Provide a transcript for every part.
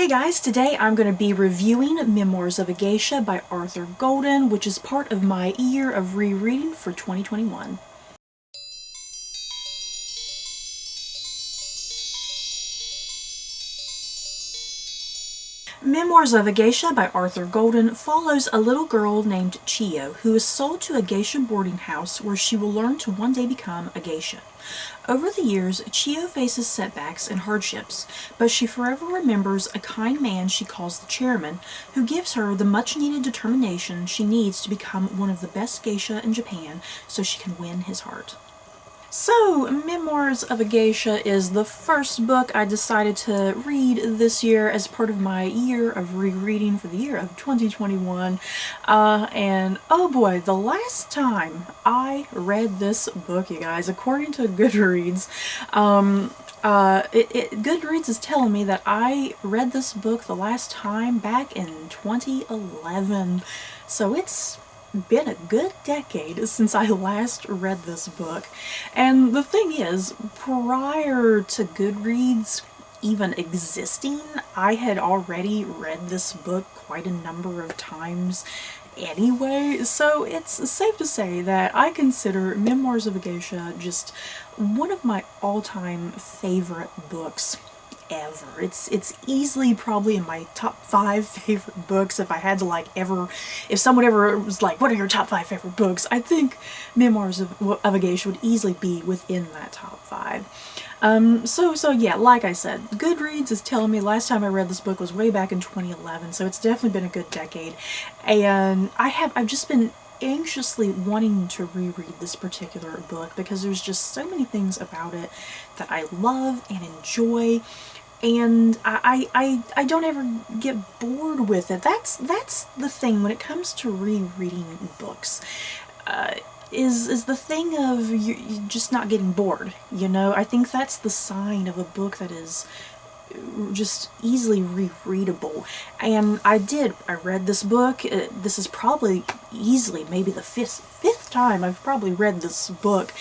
Hey guys, today I'm going to be reviewing Memoirs of a Geisha by Arthur Golden, which is part of my year of rereading for 2021. Memoirs of a Geisha by Arthur Golden follows a little girl named Chio who is sold to a geisha boarding house where she will learn to one day become a geisha. Over the years, Chio faces setbacks and hardships, but she forever remembers a kind man she calls the chairman, who gives her the much-needed determination she needs to become one of the best geisha in Japan so she can win his heart. So, Memoirs of a Geisha is the first book I decided to read this year as part of my year of rereading for the year of 2021. And oh boy, the last time I read this book, you guys, according to Goodreads, Goodreads is telling me that I read this book the last time back in 2011. So it's been a good decade since I last read this book. And the thing is, prior to Goodreads even existing, I had already read this book quite a number of times anyway, so it's safe to say that I consider Memoirs of a Geisha just one of my all-time favorite books ever. It's easily probably in my top 5 favorite books. If I had to if someone ever was like, what are your top 5 favorite books, I think Memoirs of a Geisha would easily be within that top 5. So yeah, like I said, Goodreads is telling me last time I read this book was way back in 2011, so it's definitely been a good decade, and I've just been anxiously wanting to reread this particular book because there's just so many things about it that I love and enjoy, and I don't ever get bored with it. That's the thing when it comes to rereading books. Is the thing of you just not getting bored, you know? I think that's the sign of a book that is just easily rereadable. And I read this book. This is probably easily maybe the fifth time I've probably read this book,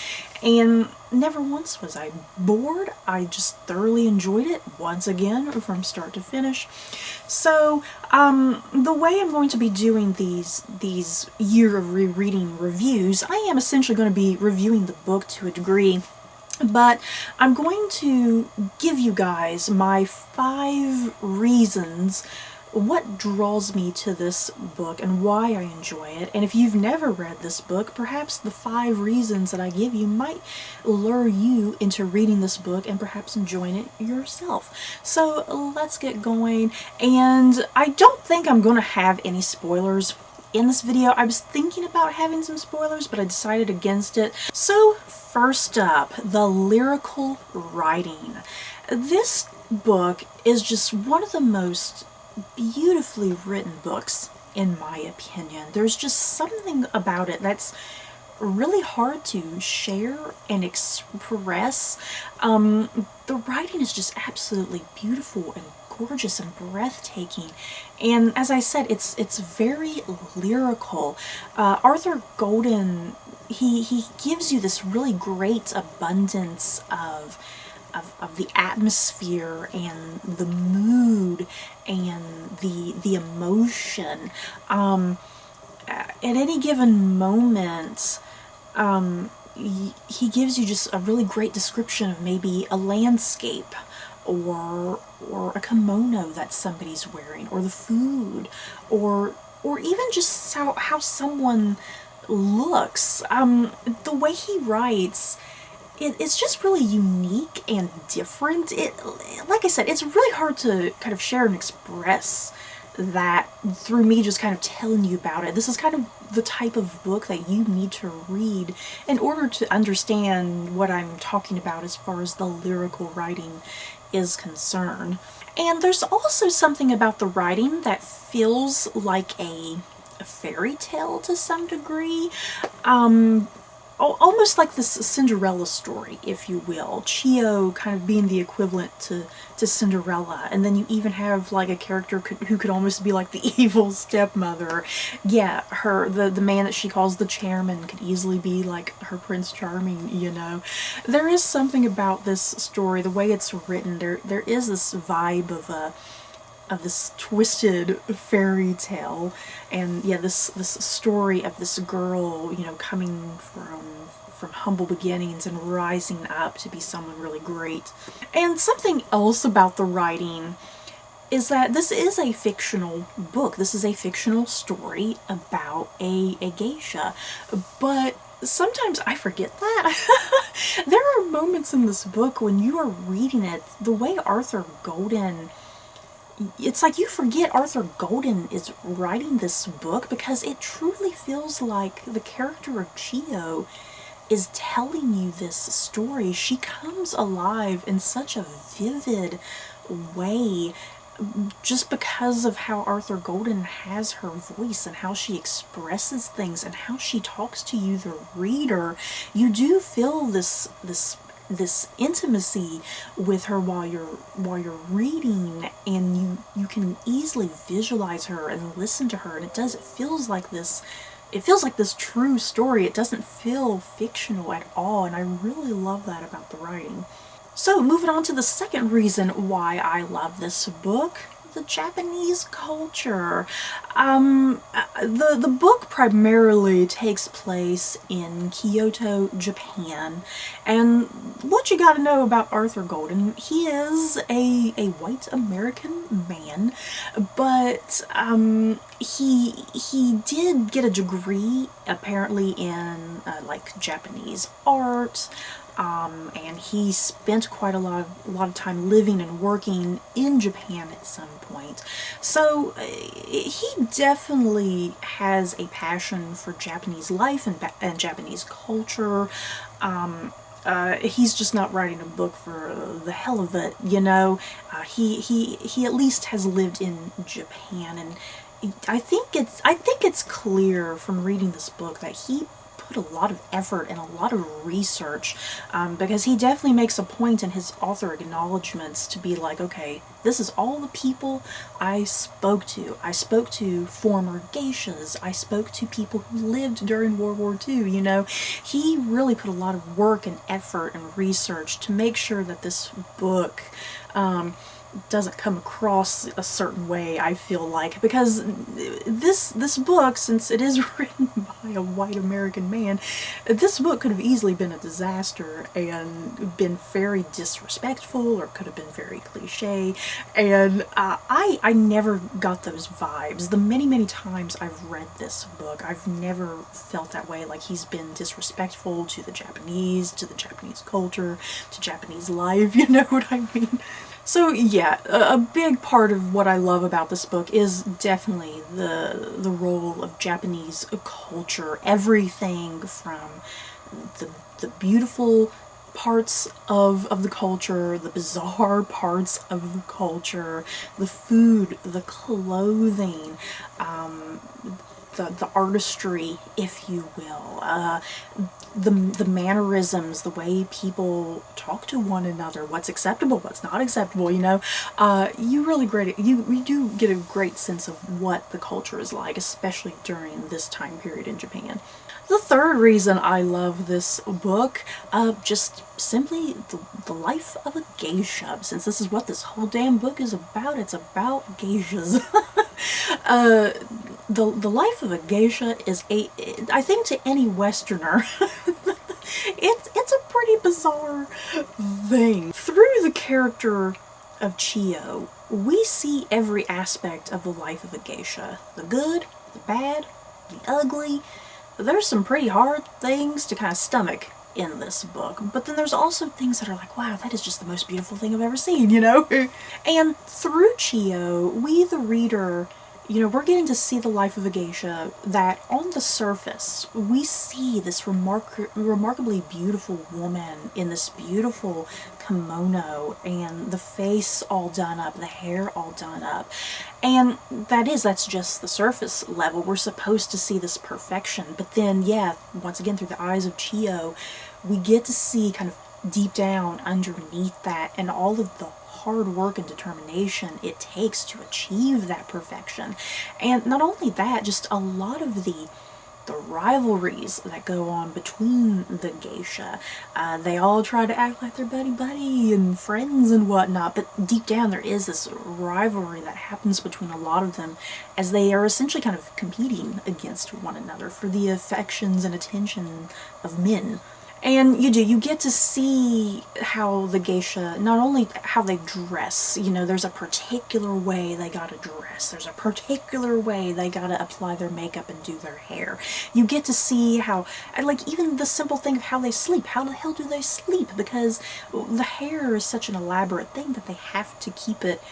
and never once was I bored. I just thoroughly enjoyed it once again from start to finish. So the way I'm going to be doing these year of rereading reviews, I am essentially going to be reviewing the book to a degree, but I'm going to give you guys my 5 reasons what draws me to this book and why I enjoy it. And if you've never read this book, perhaps the 5 reasons that I give you might lure you into reading this book and perhaps enjoying it yourself. So let's get going. And I don't think I'm going to have any spoilers in this video. I was thinking about having some spoilers, but I decided against it. So first up, the lyrical writing. This book is just one of the most beautifully written books, in my opinion. There's just something about it that's really hard to share and express. The writing is just absolutely beautiful and gorgeous and breathtaking, and as I said, it's very lyrical. Arthur Golden, he gives you this really great abundance of the atmosphere and the mood and the emotion. At any given moment, he gives you just a really great description of maybe a landscape or a kimono that somebody's wearing, or the food, or even just how someone looks. The way he writes, it's just really unique and different. Like I said, it's really hard to kind of share and express that through me just kind of telling you about it. This is kind of the type of book that you need to read in order to understand what I'm talking about as far as the lyrical writing is concerned. And there's also something about the writing that feels like a fairy tale to some degree. Almost like this Cinderella story, if you will. Chio kind of being the equivalent to Cinderella, and then you even have like a character who could almost be like the evil stepmother. Yeah, the man that she calls the chairman could easily be like her Prince Charming, you know. There is something about this story, the way it's written, there is this vibe of this twisted fairy tale, and yeah, this story of this girl, you know, coming from humble beginnings and rising up to be someone really great. And something else about the writing is that this is a fictional book. This is a fictional story about a geisha, but sometimes I forget that. There are moments in this book when you are reading it, the way Arthur Golden, it's like you forget Arthur Golden is writing this book, because it truly feels like the character of Chio is telling you this story. She comes alive in such a vivid way, just because of how Arthur Golden has her voice and how she expresses things and how she talks to you, the reader. You do feel this intimacy with her while you're reading, and you can easily visualize her and listen to her, and it feels like this true story. It doesn't feel fictional at all, and I really love that about the writing. So moving on to the second reason why I love this book, the Japanese culture. The book primarily takes place in Kyoto, Japan, and what you gotta know about Arthur Golden, he is a white American man, but he did get a degree apparently in like Japanese art. And he spent quite a lot of time living and working in Japan at some point. So he definitely has a passion for Japanese life and Japanese culture. He's just not writing a book for the hell of it, you know. He at least has lived in Japan, and I think it's clear from reading this book that he put a lot of effort and a lot of research, because he definitely makes a point in his author acknowledgments to be like, okay, this is all the people I spoke to. I spoke to former geishas. I spoke to people who lived during World War II, you know. He really put a lot of work and effort and research to make sure that this book doesn't come across a certain way, I feel like, because this book, since it is written by a white American man, this book could have easily been a disaster and been very disrespectful, or could have been very cliche, and I never got those vibes. The many times I've read this book, I've never felt that way, like he's been disrespectful to the Japanese culture, to Japanese life, you know what I mean? So yeah, a big part of what I love about this book is definitely the role of Japanese culture. Everything from the beautiful parts of the culture, the bizarre parts of the culture, the food, the clothing, the artistry, if you will, the mannerisms, the way people talk to one another, what's acceptable, what's not acceptable, you know. You do get a great sense of what the culture is like, especially during this time period in Japan. The third reason I love this book, just simply the life of a geisha, since this is what this whole damn book is about. It's about geishas. The life of a geisha is I think to any Westerner, it's a pretty bizarre thing. Through the character of Chio, we see every aspect of the life of a geisha. The good, the bad, the ugly. There's some pretty hard things to kind of stomach in this book, but then there's also things that are like, wow, that is just the most beautiful thing I've ever seen, you know? And through Chio, we, the reader, you know, we're getting to see the life of a geisha that on the surface, we see this remarkably beautiful woman in this beautiful kimono, and the face all done up, the hair all done up. And that's just the surface level. We're supposed to see this perfection. But then, yeah, once again, through the eyes of Chio, we get to see kind of deep down underneath that, and all of the hard work and determination it takes to achieve that perfection. And not only that, just a lot of the the rivalries that go on between the geisha. They all try to act like they're buddy-buddy and friends and whatnot, but deep down there is this rivalry that happens between a lot of them as they are essentially kind of competing against one another for the affections and attention of men. And you get to see how the geisha, not only how they dress, there's a particular way they gotta dress, there's a particular way they gotta apply their makeup and do their hair. You get to see how, like, even the simple thing of how they sleep. How the hell do they sleep? Because the hair is such an elaborate thing that they have to keep it,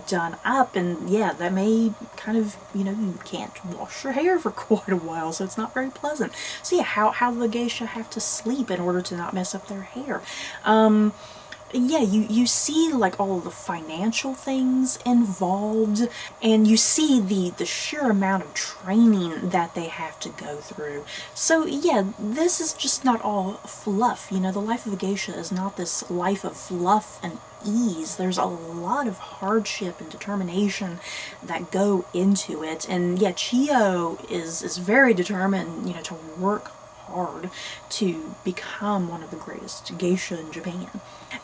done up, and yeah, that may kind of, you can't wash your hair for quite a while, so it's not very pleasant. So yeah, how the geisha have to sleep in order to not mess up their hair. Yeah, you see like all the financial things involved, and you see the sheer amount of training that they have to go through. So yeah, this is just not all fluff. The life of a geisha is not this life of fluff and ease. There's a lot of hardship and determination that go into it, and yeah, Chiyo is very determined, to work hard to become one of the greatest geisha in Japan.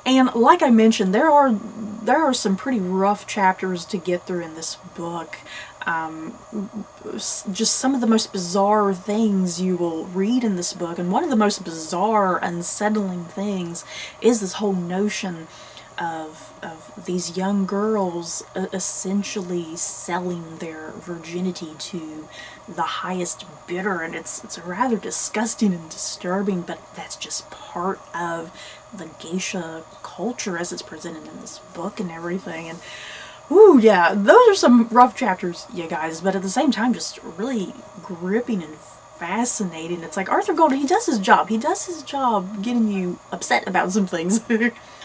And like I mentioned, there are some pretty rough chapters to get through in this book. Just some of the most bizarre things you will read in this book, and one of the most bizarre, unsettling things is this whole notion of these young girls essentially selling their virginity to the highest bidder, and it's rather disgusting and disturbing, but that's just part of the geisha culture as it's presented in this book and everything. And ooh, yeah, those are some rough chapters, you guys, but at the same time just really gripping and fascinating. It's like Arthur Golden, he does his job getting you upset about some things.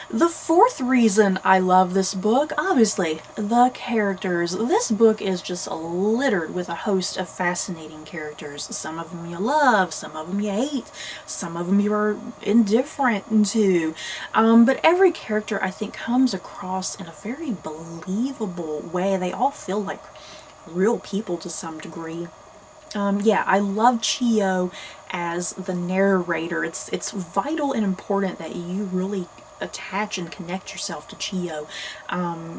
The fourth reason I love this book, obviously, the characters. This book is just littered with a host of fascinating characters. Some of them you love, some of them you hate, some of them you are indifferent to. But every character, I think, comes across in a very believable way. They all feel like real people to some degree. Yeah, I love Chiyo as the narrator. It's vital and important that you really attach and connect yourself to Chiyo.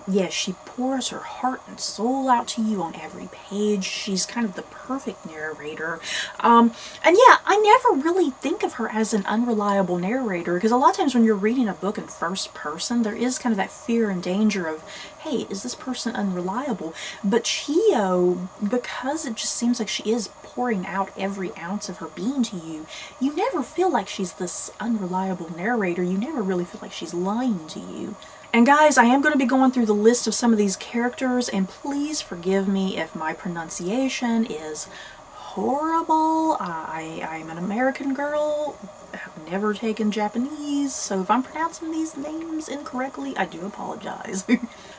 Yeah, she pours her heart and soul out to you on every page. She's kind of the perfect narrator. And yeah, I never really think of her as an unreliable narrator, because a lot of times when you're reading a book in first person, there is kind of that fear and danger of, hey, is this person unreliable? But Chiyo, because it just seems like she is pouring out every ounce of her being to you, you never feel like she's this unreliable narrator. You never really feel like she's lying to you. And guys, I am going to be going through the list of some of these characters, and please forgive me if my pronunciation is horrible. I'm an American girl. I've never taken Japanese, so if I'm pronouncing these names incorrectly, I do apologize.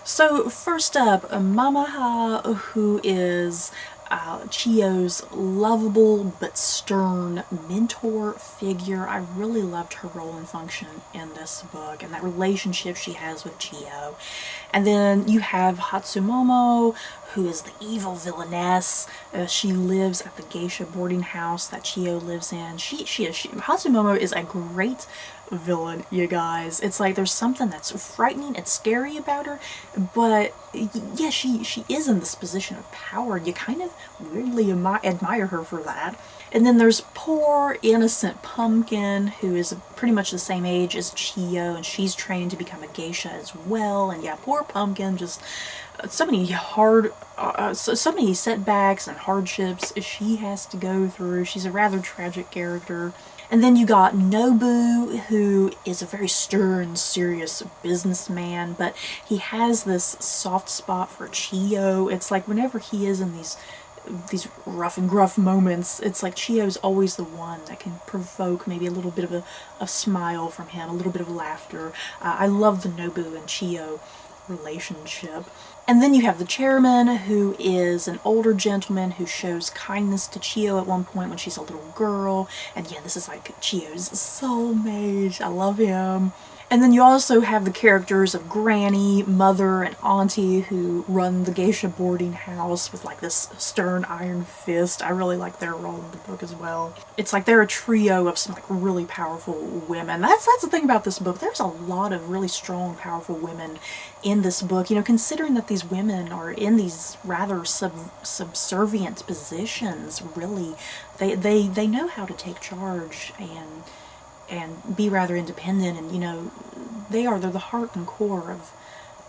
So first up, Mamaha, who is Chiyo's lovable but stern mentor figure. I really loved her role and function in this book, and that relationship she has with Chiyo. And then you have Hatsumomo, who is the evil villainess. She lives at the geisha boarding house that Chiyo lives in. Hatsumomo is a great villain, you guys. It's like there's something that's frightening and scary about her, but yeah, she is in this position of power, and you kind of weirdly admire her for that. And then there's poor innocent Pumpkin, who is pretty much the same age as Chiyo, and she's training to become a geisha as well. And yeah, poor Pumpkin, just so many setbacks and hardships she has to go through. She's a rather tragic character. And then you got Nobu, who is a very stern, serious businessman, but he has this soft spot for Chiyo. It's like whenever he is in these rough and gruff moments, it's like Chiyo's always the one that can provoke maybe a little bit of a smile from him, a little bit of laughter. I love the Nobu and Chiyo relationship. And then you have the chairman, who is an older gentleman who shows kindness to Chiyo at one point when she's a little girl. And yeah, this is like Chiyo's soulmate. I love him. And then you also have the characters of Granny, Mother, and Auntie who run the Geisha boarding house with like this stern iron fist. I really like their role in the book as well. It's like they're a trio of some like really powerful women. That's the thing about this book. There's a lot of really strong, powerful women in this book. You know, considering that these women are in these rather subservient positions, really, they know how to take charge and be rather independent, and you know, they're the heart and core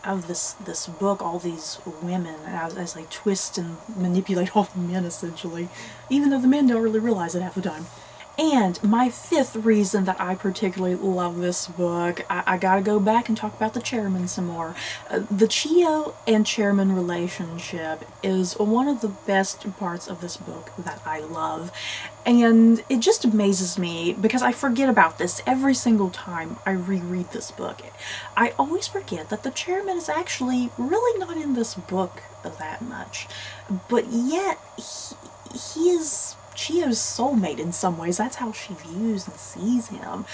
of this book. All these women, as they twist and manipulate all the men, essentially, even though the men don't really realize it half the time. And my fifth reason that I particularly love this book, I gotta go back and talk about the chairman some more. The Chio and chairman relationship is one of the best parts of this book that I love. And it just amazes me because I forget about this every single time I reread this book. I always forget that the chairman is actually really not in this book that much. But yet, he is Chio's soulmate in some ways. That's how she views and sees him.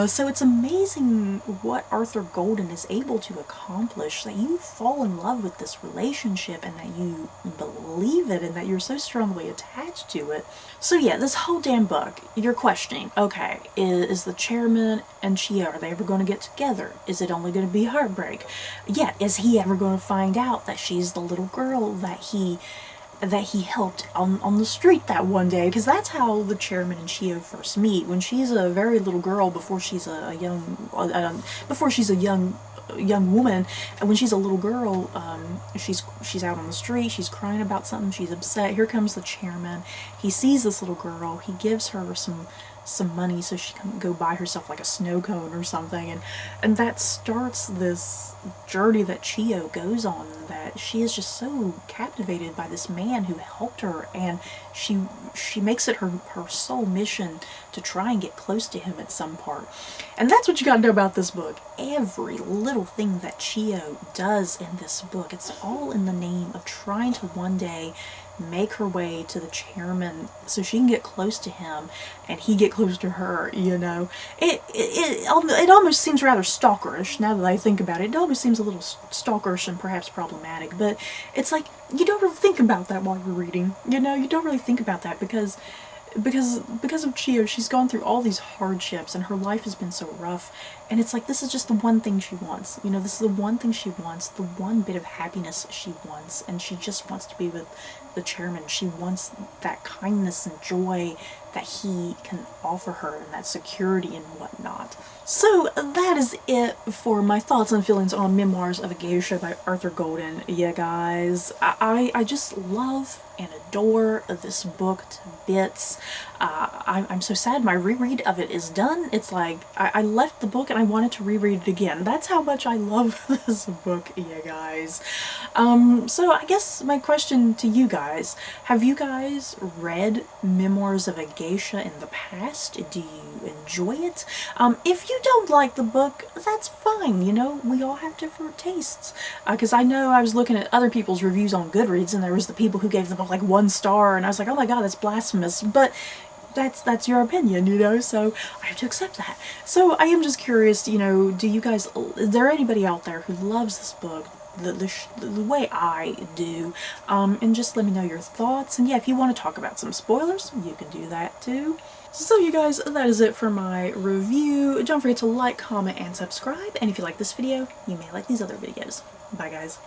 So it's amazing what Arthur Golden is able to accomplish, that you fall in love with this relationship and that you believe it and that you're so strongly attached to it. So yeah, this whole damn book, you're questioning, okay, is the chairman and Chio, are they ever going to get together? Is it only going to be heartbreak? Yeah, is he ever going to find out that she's the little girl that he helped on the street that one day? Because that's how the chairman and Chio first meet, when she's a very little girl, before she's a young woman. And when she's a little girl, she's out on the street, she's crying about something, she's upset. Here comes the chairman. He sees this little girl, he gives her some money so she can go buy herself like a snow cone or something, and that starts this journey that Chio goes on, that she is just so captivated by this man who helped her, and she makes it her sole mission to try and get close to him at some part. And that's what you gotta know about this book. Every little thing that Chio does in this book, it's all in the name of trying to one day make her way to the chairman so she can get close to him and he get close to her, you know. It almost seems rather stalkerish now that I think about it. It almost seems a little stalkerish and perhaps problematic, but it's like, you don't really think about that while you're reading, you know. You don't really think about that because of Chio, she's gone through all these hardships and her life has been so rough, and it's like, this is just the one thing she wants, you know. This is the one thing she wants, the one bit of happiness she wants, and she just wants to be with the chairman. She wants that kindness and joy that he can offer her, and that security and whatnot. So that is it for my thoughts and feelings on Memoirs of a Geisha by Arthur Golden. Yeah, guys, I just love and adore this book to bits. I'm so sad my reread of it is done. It's like I left the book and I wanted to reread it again. That's how much I love this book, yeah, guys. So I guess my question to you guys, have you guys read Memoirs of a Geisha in the past? Do you enjoy it? If you don't like the book, that's fine, you know. We all have different tastes. Because I know I was looking at other people's reviews on Goodreads, and there was the people who gave the book like 1 star, and I was like, oh my god, that's blasphemous. But that's your opinion, you know, so I have to accept that. So I am just curious, you know, is there anybody out there who loves this book the way I do? And just let me know your thoughts. And yeah, if you want to talk about some spoilers, you can do that too. So you guys, that is it for my review. Don't forget to like, comment, and subscribe. And if you like this video, you may like these other videos. Bye, guys.